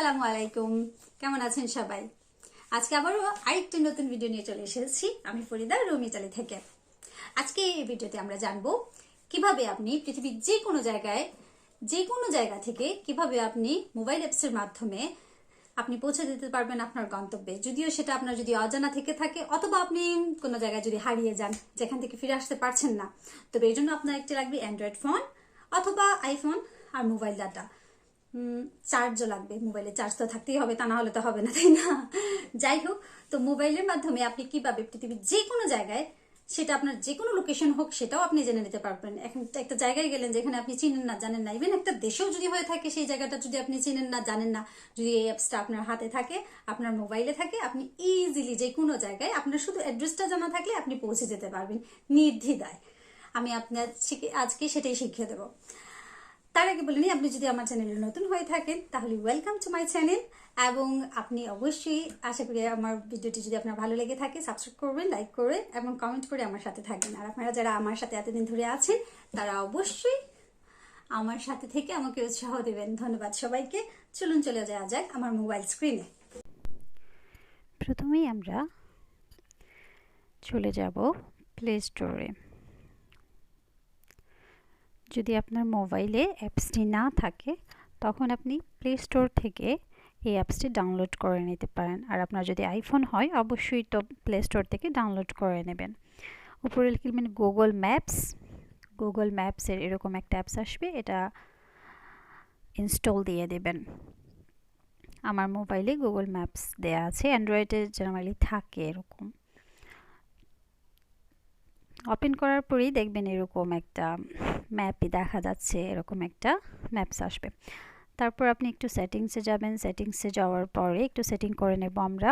আসসালামু আলাইকুম, কেমন আছেন সবাই? আজকে আবারও আরেকটি নতুন ভিডিও নিয়ে চলে এসেছি আমি ফরিদা, রুম ইতালি থেকে। আজকে এই ভিডিওতে আমরা জানবো কিভাবে আপনি পৃথিবীর যে কোনো জায়গা থেকে কিভাবে আপনি মোবাইল অ্যাপসের মাধ্যমে আপনি পৌঁছে দিতে পারবেন আপনার গন্তব্যে। যদিও সেটা আপনার যদি অজানা থেকে থাকে অথবা আপনি কোনো জায়গায় যদি হারিয়ে যান, যেখান থেকে ফিরে আসতে পারছেন না, তবে এই জন্য আপনার একটি লাগবে অ্যান্ড্রয়েড ফোন অথবা আইফোন আর মোবাইল ডাটা। চার্জও লাগবে, মোবাইলে চার্জ তো থাকতেই হবে, তা না হলে তো হবে না, তাই না? যাই হোক, তো মোবাইলের মাধ্যমে আপনি কিভাবে পৃথিবীর যে কোনো জায়গায়, সেটা আপনার যে কোনো লোকেশন হোক, সেটাও আপনি জেনে নিতে পারবেন। এখন একটা জায়গায় গেলেন যেখানে আপনি চিনেন না, জানেন না, ইভেন একটা দেশেও যদি হয়ে থাকে সেই জায়গাটা যদি আপনি চিনেন না, জানেন না, যদি এই অ্যাপসটা আপনার হাতে থাকে, আপনার মোবাইলে থাকে, আপনি ইজিলি যে কোনো জায়গায় আপনার শুধু অ্যাড্রেসটা জানা থাকলে আপনি পৌঁছে যেতে পারবেন নির্দ্বিধায়। আমি আপনার আজকে সেটাই শিখিয়ে দেবো। তার আগে বলে নিই, আপনি যদি আমার চ্যানেলে নতুন হয়ে থাকেন তাহলে ওয়েলকাম টু মাই চ্যানেল, এবং আপনি অবশ্যই, আশা করি আমার ভিডিওটি যদি আপনার ভালো লেগে থাকে, সাবস্ক্রাইব করবেন, লাইক করে এবং কমেন্ট করে আমার সাথে থাকবেন। আর আপনারা যারা আমার সাথে এতদিন ধরে আছেন তারা অবশ্যই আমার সাথে থেকে আমাকে উৎসাহ দেবেন। ধন্যবাদ সবাইকে। চলুন চলে যাওয়া যাক আমার মোবাইল স্ক্রিনে। প্রথমেই আমরা চলে যাব প্লে স্টোরে। যদি আপনার মোবাইলে অ্যাপসটি না থাকে তখন আপনি প্লে স্টোর থেকে এই অ্যাপসটি ডাউনলোড করে নিতে পারেন। আর আপনার যদি আইফোন হয় অবশ্যই তো প্লে স্টোর থেকে ডাউনলোড করে নেবেন। উপরে লিখবেন গুগল ম্যাপসের এরকম একটা অ্যাপস আসবে, এটা ইনস্টল দিয়ে দেবেন। আমার মোবাইলে গুগল ম্যাপস দেয়া আছে, অ্যান্ড্রয়েডে জেনারেলি থাকে এরকম। ওপেন করার পরেই দেখবেন এরকম একটা ম্যাপই দেখা যাচ্ছে, এরকম একটা ম্যাপস আসবে। তারপর আপনি একটু সেটিংসে যাবেন। সেটিংসে যাওয়ার পরে একটু সেটিং করে নেব আমরা।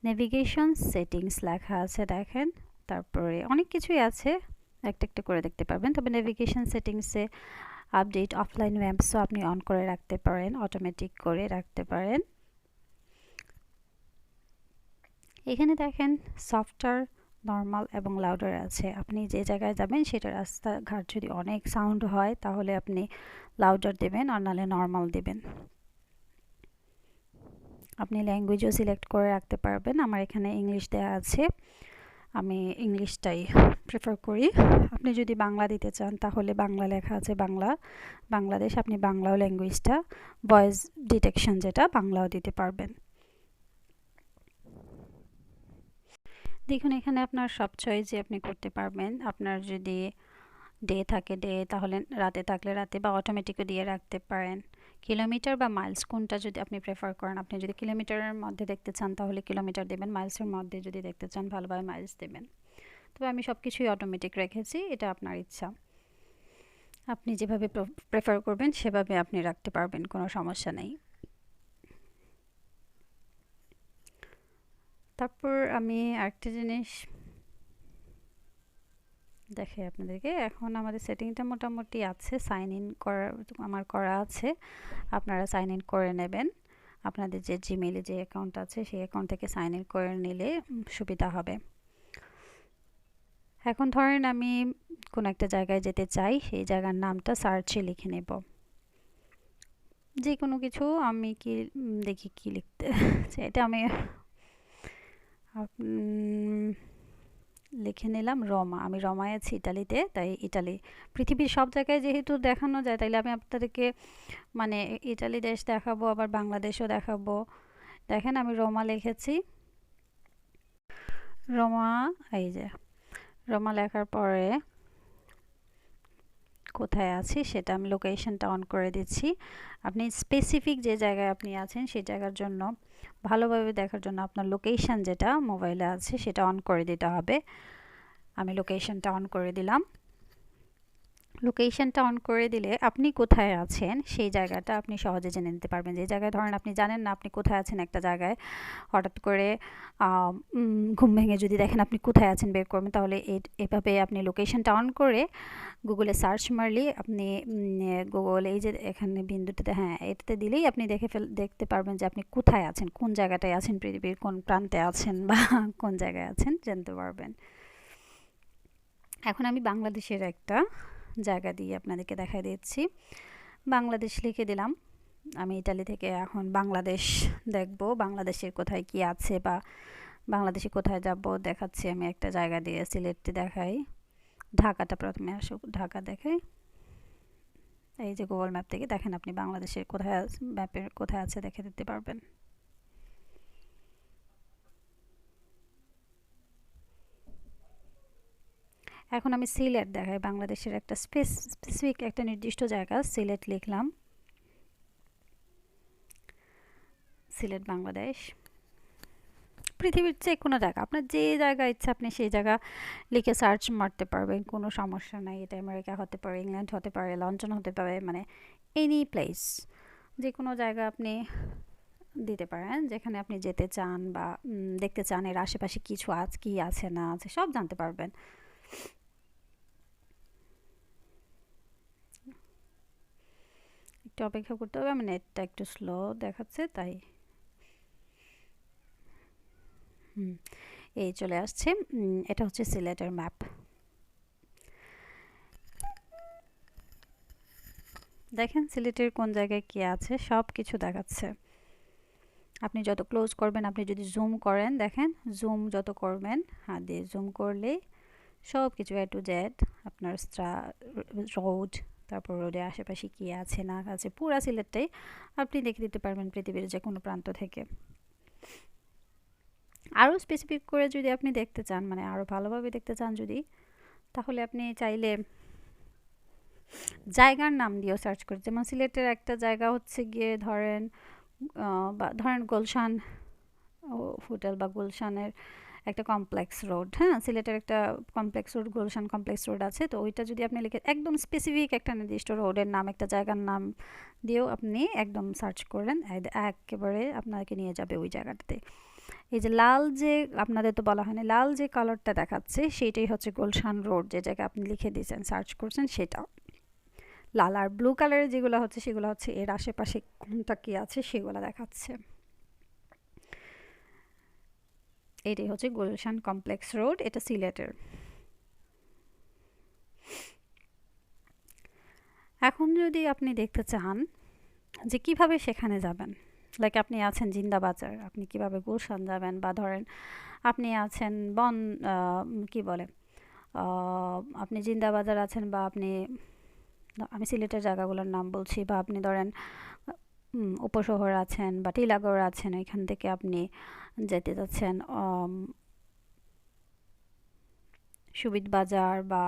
নেভিগেশন সেটিংস লেখা আছে দেখেন, তারপরে অনেক কিছুই আছে, একটা একটা করে দেখতে পারবেন। তবে নেভিগেশন সেটিংসে আপডেট অফলাইন ম্যাপসও আপনি অন করে রাখতে পারেন, অটোমেটিক করে রাখতে পারেন। এখানে দেখেন সফটওয়্যার, নর্মাল এবং লাউডার আছে। আপনি যে জায়গায় যাবেন সেটা রাস্তাঘাট যদি অনেক সাউন্ড হয় তাহলে আপনি লাউডার দেবেন, আর নাহলে নর্মাল দেবেন। আপনি ল্যাঙ্গুয়েজও সিলেক্ট করে রাখতে পারবেন। আমার এখানে ইংলিশ দেওয়া আছে, আমি ইংলিশটাই প্রেফার করি। আপনি যদি বাংলা দিতে চান তাহলে বাংলা লেখা আছে, বাংলাদেশ, আপনি বাংলাও ল্যাঙ্গুয়েজটা, ভয়েস ডিটেকশন যেটা, বাংলাও দিতে পারবেন। দেখুন এখানে আপনার সব চয়েসই আপনি করতে পারবেন। আপনার যদি ডে থাকে ডে, তাহলে রাতে থাকলে রাতে, বা অটোমেটিকও দিয়ে রাখতে পারেন। কিলোমিটার বা মাইলস কোনটা যদি আপনি প্রেফার করেন, আপনি যদি কিলোমিটারের মধ্যে দেখতে চান তাহলে কিলোমিটার দেবেন, মাইলসের মধ্যে যদি দেখতে চান ভালোভাবে মাইলস দেবেন। তবে আমি সব কিছুই অটোমেটিক রেখেছি, এটা আপনার ইচ্ছা, আপনি যেভাবে প্রেফার করবেন সেভাবে আপনি রাখতে পারবেন, কোনো সমস্যা নেই। তারপর আমি আরেকটা জিনিস দেখে আপনাদেরকে, এখন আমাদের সেটিংটা মোটামুটি আছে, সাইন ইন আমার করা আছে। আপনারা সাইন ইন করে নেবেন, আপনাদের যে জিমেইলে যে অ্যাকাউন্ট আছে সেই অ্যাকাউন্ট থেকে সাইন ইন করে নিলে সুবিধা হবে। এখন ধরেন আমি কোনো একটা জায়গায় যেতে চাই, সেই জায়গার নামটা সার্চে লিখে নেব, যে কোনো কিছু। আমি কি দেখি কি লিখতে, এটা আমি লিখে নিলাম রোমা। আমি রোমায় আছি, ইটালিতে, তাই ইটালি। পৃথিবীর সব জায়গায় যেহেতু দেখানো যায়, তাইলে আমি আপনাদেরকে মানে ইটালি দেশ দেখাবো, আবার বাংলাদেশও দেখাবো। দেখেন আমি রোমা লিখেছি, রোমা, এই যে রোমা লেখার পরে কোথায় আছি সেটা আমি লোকেশনটা অন করে দিচ্ছি। আপনি স্পেসিফিক যে জায়গায় আপনি আছেন সেই জায়গার জন্য ভালোভাবে দেখার জন্য আপনার লোকেশন যেটা মোবাইলে আছে সেটা অন করে দিতে হবে। আমি লোকেশনটা অন করে দিলাম। লোকেশনটা অন করে দিলে আপনি কোথায় আছেন সেই জায়গাটা আপনি সহজে জেনে নিতে পারবেন। যে জায়গায় ধরেন আপনি জানেন না আপনি কোথায় আছেন একটা জায়গায়, হঠাৎ করে ঘুম ভেঙে যদি দেখেন আপনি কোথায় আছেন বের করবেন, তাহলে এভাবে আপনি লোকেশনটা অন করে গুগলে সার্চ মারলে আপনি গুগল এই যে এখানে বিন্দুটিতে, হ্যাঁ এটাতে দিলেই আপনি দেখতে পারবেন যে আপনি কোথায় আছেন, কোন জায়গাটায় আছেন, পৃথিবীর কোন প্রান্তে আছেন বা কোন জায়গায় আছেন জানতে পারবেন। এখন আমি বাংলাদেশের একটা জায়গা দিয়ে আপনাদেরকে দেখাই দিচ্ছি। বাংলাদেশ লিখে দিলাম। আমি ইতালি থেকে এখন বাংলাদেশ দেখব, বাংলাদেশের কোথায় কি আছে বা বাংলাদেশে কোথায় যাব দেখাচ্ছি। আমি একটা জায়গা দিয়ে সিলেটে দেখাই, ঢাকাটা প্রথমে আসুক, ঢাকা দেখাই। এই যে গুগল ম্যাপ থেকে দেখেন আপনি বাংলাদেশের কোথায় ম্যাপের কোথায় আছে দেখে দিতে পারবেন। এখন আমি সিলেট দেখাই, বাংলাদেশের একটা স্পেসিফিক একটা নির্দিষ্ট জায়গা সিলেট লিখলাম, সিলেট বাংলাদেশ। পৃথিবীর যে কোনো জায়গা, আপনার যে জায়গা ইচ্ছা আপনি সেই জায়গা লিখে সার্চ মারতে পারবেন, কোনো সমস্যা নাই। এটা আমেরিকা হতে পারে, ইংল্যান্ড হতে পারে, লন্ডন হতে পারে, মানে এনি প্লেস, যে কোনো জায়গা আপনি দিতে পারেন যেখানে আপনি যেতে চান বা দেখতে চান এর আশেপাশে কিছু কি আছে না আছে সব জানতে পারবেন। একটু অপেক্ষা করতে হবে, মানে নেটটা একটু স্লো দেখাচ্ছে তাই। এই চলে আসছে, এটা হচ্ছে সিলেটের ম্যাপ। দেখেন সিলেটের কোন জায়গায় কি আছে সব কিছু দেখাচ্ছে। আপনি যত ক্লোজ করবেন, আপনি যদি জুম করেন, দেখেন জুম যত করবেন, হাত দিয়ে জুম করলে সব কিছু এ টু জেড আপনার রোড, তারপর রোডের আশেপাশে কি আছে না আছে পুরা সিলেটটাই আপনি দেখে দিতে পারবেন পৃথিবীর যে কোনো প্রান্ত থেকে। আরও স্পেসিফিক করে যদি আপনি দেখতে চান, মানে আরও ভালোভাবে দেখতে চান যদি, তাহলে আপনি চাইলে জায়গার নাম দিয়েও সার্চ করে, যেমন সিলেটের একটা জায়গা হচ্ছে গিয়ে ধরেন গুলশান হোটেল বা গুলশানের একটা কমপ্লেক্স রোড, হ্যাঁ সিলেটের একটা complex road, Gulshan complex road আছে। তো ওইটা যদি আপনি লিখে একদম স্পেসিফিক একটা নির্দিষ্ট রোডের নাম, একটা জায়গার নাম দিয়েও আপনি একদম সার্চ করলেন, একেবারে আপনাকে নিয়ে যাবে ওই জায়গাটাতে। এই যে লাল যে আপনাদের তো বলা হয়নি, লাল যে কালারটা দেখাচ্ছে সেইটাই হচ্ছে গুলশান রোড, যে জায়গায় আপনি লিখে দিয়েছেন সার্চ করছেন সেটা লাল। আর ব্লু কালারের যেগুলো হচ্ছে সেগুলো হচ্ছে এর আশেপাশে কোনটা কি আছে সেগুলো দেখাচ্ছে। এটাই হচ্ছে গুলশান কমপ্লেক্স রোড, এটা সিলেটের। এখন যদি আপনি দেখতে চান যে কিভাবে সেখানে যাবেন, লাইক আপনি আছেন জিন্দাবাজার, আপনি কিভাবে গুলশান যাবেন, বা ধরেন আপনি আছেন কি বলে আপনি জিন্দাবাজার আছেন, বা আমি সিলেটের জায়গাগুলোর নাম বলছি, বা আপনি ধরেন উপশহর আছেন বা টিলাগড় আছেন, এখান থেকে আপনি যেতে যাচ্ছেন সুবিধ বাজার, বা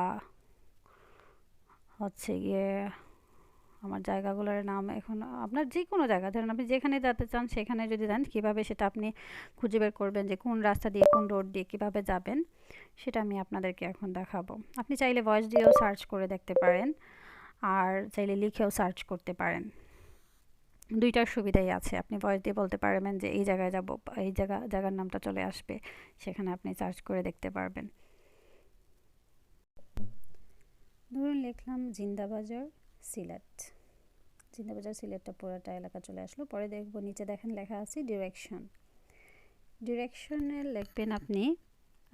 হচ্ছে গিয়ে আমার জায়গাগুলোর নাম এখন আপনার যে কোনো জায়গা ধরেন আপনি যেখানে যেতে চান সেখানে যদি যান, কীভাবে সেটা আপনি খুঁজে বের করবেন যে কোন রাস্তা দিয়ে কোন রোড দিয়ে কীভাবে যাবেন, সেটা আমি আপনাদেরকে এখন দেখাবো। আপনি চাইলে ভয়েস দিয়েও সার্চ করে দেখতে পারেন, আর চাইলে লিখেও সার্চ করতে পারেন। দুইটার সুবিধাই আছে, আপনি ভয়েস দিয়ে বলতে পারবেন যে এই জায়গায় যাব, এই জায়গার নামটা চলে আসবে, সেখানে আপনি সার্চ করে দেখতে পারবেন। ধরুন লিখলাম জিন্দাবাজার সিলেট, জিন্দাবাজার সিলেটটা পুরোটা এলাকা চলে আসলো। পরে দেখবো নিচে দেখেন লেখা আছে ডিরেকশন, ডিরেকশনে লিখবেন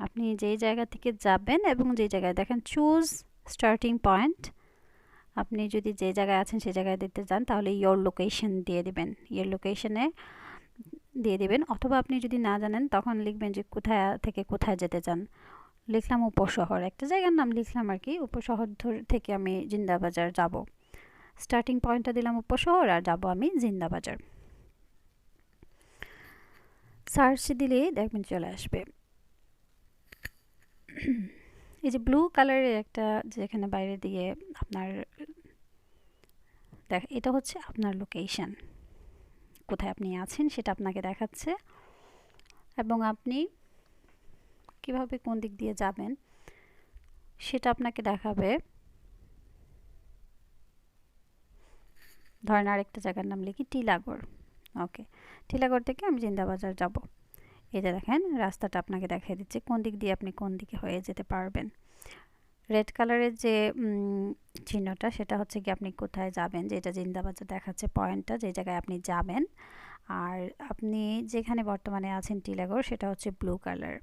আপনি যেই জায়গা থেকে যাবেন এবং যেই জায়গায় দেখেন চুজ স্টার্টিং পয়েন্ট, আপনি যদি যে জায়গায় আছেন সেই জায়গায় দিতে চান তাহলে ইয়োর লোকেশন দিয়ে দিবেন, ইয়োর লোকেশনে দিয়ে দিবেন। অথবা আপনি যদি না জানেন তখন লিখবেন যে কোথায় থেকে কোথায় যেতে চান। লিখলাম উপশহর, একটা জায়গার নাম লিখলাম আর কি, উপশহর থেকে আমি জিন্দাবাজার যাব, স্টার্টিং পয়েন্টটা দিলাম উপশহর আর যাব আমি জিন্দাবাজার। সার্চ দিলেই দেখবেন চলে আসবে। এই যে ব্লু কালারের একটা যেখানে বাইরে দিয়ে আপনার এটা হচ্ছে আপনার লোকেশন, কোথায় আপনি আছেন সেটা আপনাকে দেখাচ্ছে, এবং আপনি কিভাবে কোন দিক দিয়ে যাবেন সেটা আপনাকে দেখাবে। ধরেন আরেকটা জায়গার নাম লিখি টিলাগড়, ওকে, টিলাগড় থেকে আমি জিন্দাবাজার যাব। এই যে দেখেন রাস্তাটা আপনাকে দেখিয়ে দিচ্ছে কোন দিক দিয়ে আপনি কোন দিকে হয়ে যেতে পারবেন। রেড কালারের যে চিহ্নটা সেটা হচ্ছে কি আপনি কোথায় যাবেন, যেটা জিন্দাবাজার দেখাচ্ছে পয়েন্টটা, যে জায়গায় আপনি যাবেন। আর আপনি যেখানে বর্তমানে আছেন টিলাগড়, সেটা হচ্ছে ব্লু কালার।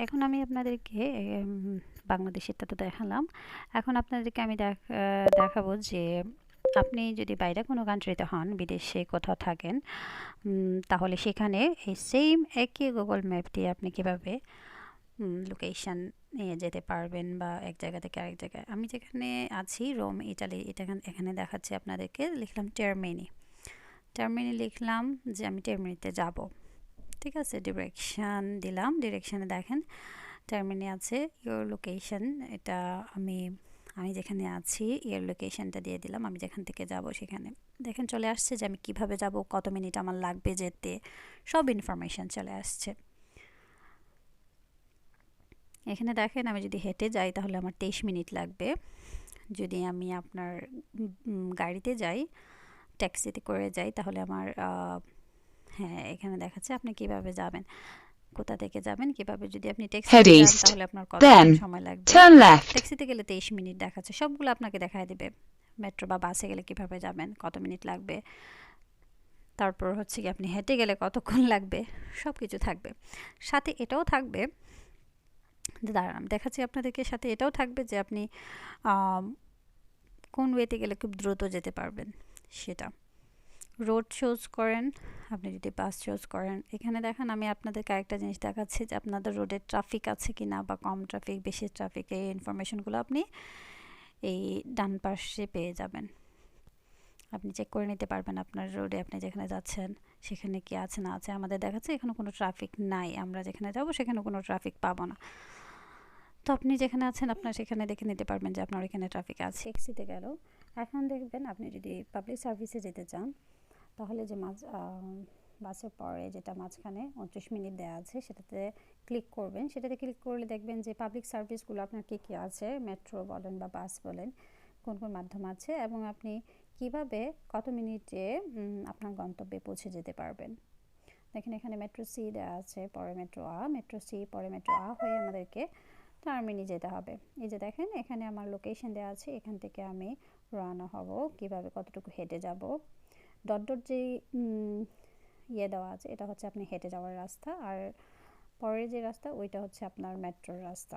এখন আমি আপনাদেরকে বাংলাদেশেরটা তো দেখালাম। এখন আপনাদেরকে আমি দেখাবো যে আপনি যদি বাইরে কোনো কান্ট্রিতে হন, বিদেশে কোথাও থাকেন, তাহলে সেখানে এই সেম একই গুগল ম্যাপ দিয়ে আপনি কীভাবে লোকেশান নিয়ে যেতে পারবেন বা এক জায়গা থেকে আরেক জায়গায়। আমি যেখানে আছি রোম, ইটালি, এখানে দেখাচ্ছি আপনাদেরকে। লিখলাম টার্মিনি লিখলাম যে আমি টার্মিনিতে যাব। ঠিক আছে, ডিরেকশান দিলাম। ডিরেকশানে দেখেন টার্মিনি আছে ইয়োর লোকেশন। এটা আমি যেখানে আছি এর লোকেশনটা দিয়ে দিলাম। আমি যেখান থেকে যাব সেখানে দেখেন চলে আসছে যে আমি কিভাবে যাব, কত মিনিট আমার লাগবে যেতে, সব ইনফরমেশান চলে আসছে। এখানে দেখেন আমি যদি হেঁটে যাই তাহলে আমার 23 মিনিট লাগবে। যদি আমি আপনার গাড়িতে যাই, ট্যাক্সিতে করে যাই, তাহলে আমার হ্যাঁ এখানে দেখাচ্ছে আপনি কিভাবে যাবেন, কোথা থেকে যাবেন, কিভাবে। যদি আপনি ট্যাক্সিতে যান তাহলে আপনার কতক্ষণ সময় লাগবে। ট্যাক্সিতে গেলে 23 মিনিট দেখাচ্ছে, সবগুলো আপনাকে দেখায় দেবে। মেট্রো বা বাসে গেলে কিভাবে যাবেন, কত মিনিট লাগবে, তারপর হচ্ছে কি আপনি হেঁটে গেলে কতক্ষণ লাগবে, সব কিছু থাকবে। সাথে এটাও থাকবে, দাঁড়ান দেখাচ্ছি আপনাদেরকে, সাথে এটাও থাকবে যে আপনি কোন ওয়েতে গেলে খুব দ্রুত যেতে পারবেন সেটা। রোড চুজ করেন, আপনি যদি বাস চুজ করেন। এখানে দেখেন আমি আপনাদেরকে আরেকটা জিনিস দেখাচ্ছি যে আপনাদের রোডে ট্রাফিক আছে কি না, বা কম ট্রাফিক, বেশি ট্রাফিক, এই ইনফরমেশনগুলো আপনি এই ডান পাশে পেয়ে যাবেন। আপনি চেক করে নিতে পারবেন আপনার রোডে আপনি যেখানে যাচ্ছেন সেখানে কি আছে না আছে। আমাদের দেখাচ্ছে এখানে কোনো ট্রাফিক নাই, আমরা যেখানে যাব সেখানে কোনো ট্রাফিক পাবো না। তো আপনি যেখানে আছেন আপনার সেখানে দেখে নিতে পারবেন যে আপনার এখানে ট্রাফিক আছে। ট্যাক্সিতে গেল, এখন দেখবেন আপনি যদি পাবলিক সার্ভিসে যেতে চান তাহলে যে বাসের পরে যেটা মাঝখানে 29 মিনিট দেওয়া আছে সেটাতে ক্লিক করবেন। সেটাতে ক্লিক করলে দেখবেন যে পাবলিক সার্ভিসগুলো আপনার কী কী আছে, মেট্রো বলেন বা বাস বলেন, কোন কোন মাধ্যম আছে, এবং আপনি কিভাবে কত মিনিটে আপনার গন্তব্যে পৌঁছে যেতে পারবেন। দেখেন এখানে মেট্রো সি দেওয়া আছে, পরে মেট্রো আ, মেট্রো সি, পরে মেট্রো আ হয়ে আমাদেরকে টার্মিনি যেতে হবে। এই যে দেখেন এখানে আমার লোকেশন দেওয়া আছে, এখান থেকে আমি রওনা হব, কিভাবে কতটুকু হেঁটে যাব। ডট ডট যে ইয়ে দেওয়া আছে এটা হচ্ছে আপনি হেঁটে যাওয়ার রাস্তা, আর পরের যে রাস্তা ওইটা হচ্ছে আপনার মেট্রোর রাস্তা।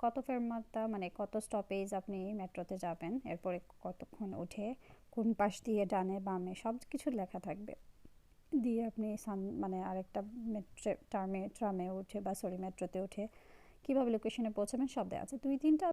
কত ফেরমাতা মানে কত স্টপেজ আপনি মেট্রোতে যাবেন, এরপরে কতক্ষণ উঠে, কোন পাশ দিয়ে ডানে বামে সব কিছু লেখা থাকবে। দিয়ে আপনি মানে আরেকটা ট্রামে উঠে বা মেট্রোতে উঠে কীভাবে লোকেশনে পৌঁছাবেন সব দেওয়া আছে। 2-3টা